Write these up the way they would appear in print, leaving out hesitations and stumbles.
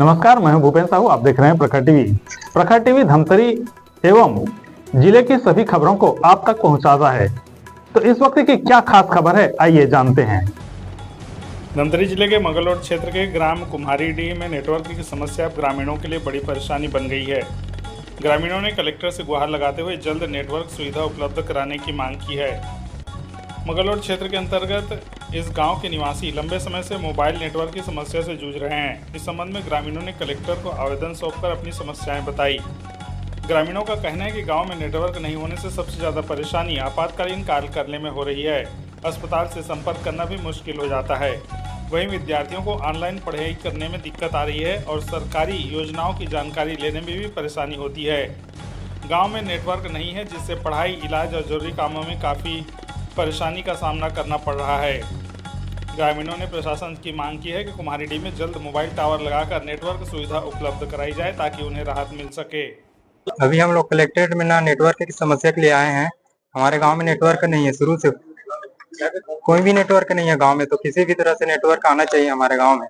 नमस्कार, मैं हूं भूपेन साहू। आप देख रहे हैं प्रखर टीवी। प्रखर टीवी धमतरी एवं जिले की सभी खबरों को आप तक पहुंचाता है। तो इस वक्त की क्या खास खबर है, आइए जानते हैं। धमतरी जिले के मंगलौर क्षेत्र के ग्राम कुम्हारीडीह में नेटवर्क की समस्या अब ग्रामीणों के लिए बड़ी परेशानी बन गई है। ग्रामीणों ने कलेक्टर से गुहार लगाते हुए जल्द नेटवर्क सुविधा उपलब्ध कराने की मांग की है। मंगलौर क्षेत्र के अंतर्गत इस गांव के निवासी लंबे समय से मोबाइल नेटवर्क की समस्या से जूझ रहे हैं। इस संबंध में ग्रामीणों ने कलेक्टर को आवेदन सौंपकर अपनी समस्याएं बताई। ग्रामीणों का कहना है कि गांव में नेटवर्क नहीं होने से सबसे ज़्यादा परेशानी आपातकालीन कार्य करने में हो रही है। अस्पताल से संपर्क करना भी मुश्किल हो जाता है। वहीं विद्यार्थियों को ऑनलाइन पढ़ाई करने में दिक्कत आ रही है और सरकारी योजनाओं की जानकारी लेने में भी परेशानी होती है। गांव में नेटवर्क नहीं है, जिससे पढ़ाई, इलाज और जरूरी कामों में काफ़ी परेशानी का सामना करना पड़ रहा है। ग्रामीणों ने प्रशासन की मांग की है कि कुम्हारीडीह में जल्द मोबाइल टावर लगाकर नेटवर्क सुविधा उपलब्ध कराई जाए ताकि उन्हें राहत मिल सके। अभी हम लोग कलेक्ट्रेट में ना नेटवर्क की समस्या के लिए आए हैं। हमारे गांव में नेटवर्क नहीं है, शुरू से कोई भी नेटवर्क नहीं है गांव में। तो किसी भी तरह से नेटवर्क आना चाहिए हमारे गांव में।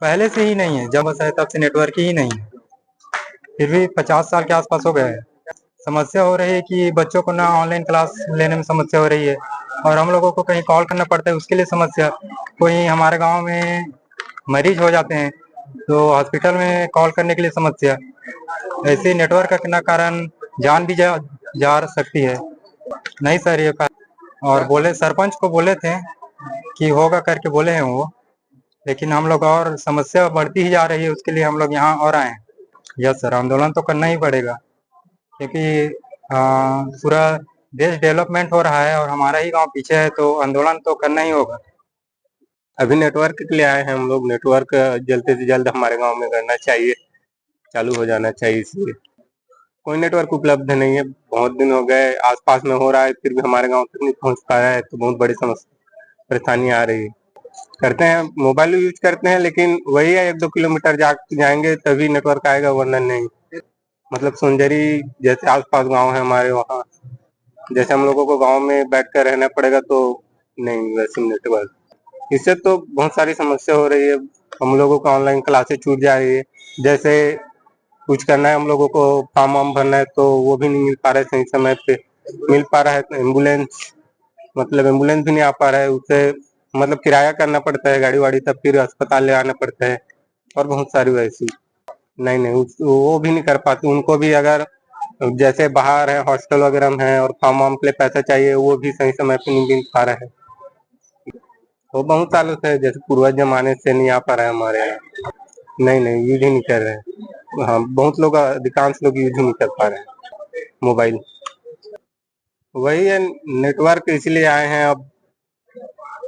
पहले से ही नहीं है, जब बस है तब से नेटवर्क ही नहीं है। फिर भी 50 साल के आसपास हो गए हैं। समस्या हो रही है कि बच्चों को ना ऑनलाइन क्लास लेने में समस्या हो रही है और हम लोगों को कहीं कॉल करना पड़ता है, उसके लिए समस्या। कोई हमारे गाँव में मरीज हो जाते हैं तो हॉस्पिटल में कॉल करने के लिए समस्या। ऐसे नेटवर्क के कारण जान भी जा सकती है। नहीं सर, ये और बोले सरपंच को बोले थे कि होगा करके बोले हैं वो, लेकिन हम लोग और समस्या बढ़ती ही जा रही है। उसके लिए हम लोग यहाँ और आए हैं। यस सर, आंदोलन तो करना ही पड़ेगा क्योंकि पूरा देश डेवलपमेंट हो रहा है और हमारा ही गांव पीछे है, तो आंदोलन तो करना ही होगा। अभी नेटवर्क के लिए आए हैं हम लोग। नेटवर्क जल्द से जल्द हमारे गांव में करना चाहिए, चालू हो जाना चाहिए। इसलिए कोई नेटवर्क उपलब्ध नहीं है, बहुत दिन हो गए। आसपास में हो रहा है फिर भी हमारे गांव तक नहीं पहुंच पाया है, तो बहुत बड़ी समस्या परेशानी आ रही है। करते हैं, मोबाइल यूज करते हैं, लेकिन वही है 1-2 किलोमीटर जाएंगे तभी नेटवर्क आएगा, वरना नहीं। मतलब सुंजरी जैसे आसपास गांव है हमारे, वहाँ जैसे हम लोगों को गांव में बैठ कर रहना पड़ेगा, तो नहीं वैसे नेटवर्क। इससे तो बहुत सारी समस्या हो रही है। हम लोगों का ऑनलाइन क्लासेस छूट जा रही है। जैसे कुछ करना है हम लोगों को, फॉर्म वार्म भरना है, तो वो भी नहीं मिल पा रहा है सही समय पे। मिल पा रहा है तो एम्बुलेंस भी नहीं आ पा रहा है। उससे मतलब किराया करना पड़ता है गाड़ी वाड़ी, तब फिर अस्पताल ले आना पड़ता है और बहुत सारी वैसी। नहीं वो भी नहीं कर पाते। उनको भी अगर जैसे बाहर है, हॉस्टल वगैरह में है और फॉर्म वार्म के लिए पैसा चाहिए, वो भी सही समय पे नहीं मिल पा रहा है। वो बहुत सालों से, जैसे पूर्वज जमाने से नहीं आ पा रहा है हमारे यहाँ। नहीं यूज ही नहीं कर रहे हैं। हाँ, बहुत लोग, अधिकांश लोग यूज ही नहीं कर पा रहे हैं मोबाइल। वही है नेटवर्क, इसलिए आए हैं। अब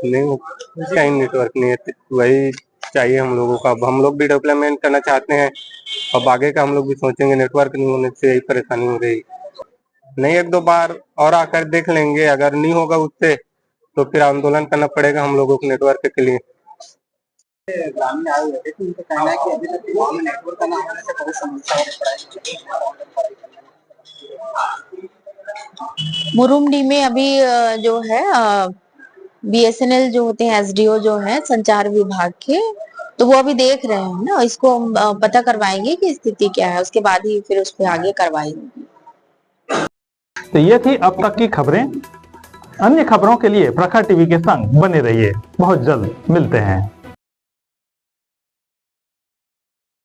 नहीं, कहीं नेटवर्क नहीं है, वही चाहिए हम लोगों का। अब हम लोग भी डेवलपमेंट करना चाहते हैं, अब आगे का हम लोग भी सोचेंगे। नेटवर्क नहीं होने से यही परेशानी हो रही। नहीं, 1-2 बार और आकर देख लेंगे, अगर नहीं होगा उससे तो फिर आंदोलन करना पड़ेगा हम लोगों को नेटवर्क के लिए। ग्रामीण आए हुए थे तो उनका कहना है कि अभी तक गाँव में नेटवर्क का ना होने से बहुत समस्या हो रही है। मुरुमडी में अभी जो है बीएसएनएल जो होते हैं, एसडीओ जो है संचार विभाग के, तो वो अभी देख रहे हैं ना। इसको हम पता करवाएंगे कि स्थिति क्या है, उसके बाद ही फिर उस पर आगे कार्रवाई होगी। तो ये थी अब तक की खबरें। अन्य खबरों के लिए प्रखर टीवी के संग बने रहिए। बहुत जल्द मिलते हैं।